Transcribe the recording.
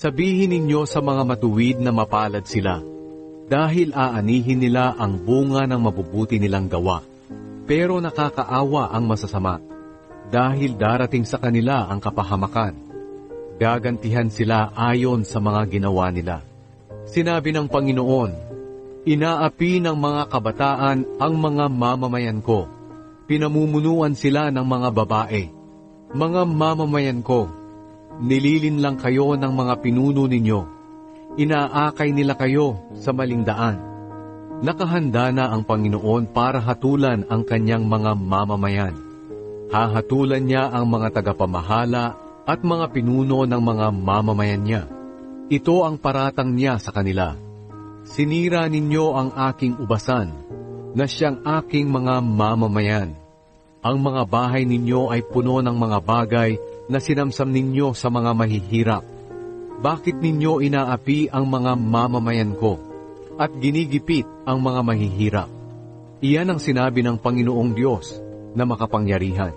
Sabihin ninyo sa mga matuwid na mapalad sila, dahil aanihin nila ang bunga ng mabubuti nilang gawa. Pero nakakaawa ang masasama, dahil darating sa kanila ang kapahamakan. Gagantihan sila ayon sa mga ginawa nila. Sinabi ng Panginoon, inaapi ng mga kabataan ang mga mamamayan ko. Pinamumunuan sila ng mga babae. Mga mamamayan ko, nililin lang kayo ng mga pinuno ninyo. Inaakay nila kayo sa maling daan. Nakahanda na ang Panginoon para hatulan ang kanyang mga mamamayan. Hahatulan niya ang mga tagapamahala at mga pinuno ng mga mamamayan niya. Ito ang paratang niya sa kanila. Sinira ninyo ang aking ubasan, na siyang aking mga mamamayan. Ang mga bahay ninyo ay puno ng mga bagay na sinamsam ninyo sa mga mahihirap. Bakit ninyo inaapi ang mga mamamayan ko at ginigipit ang mga mahihirap? Iyan ang sinabi ng Panginoong Diyos na makapangyarihan.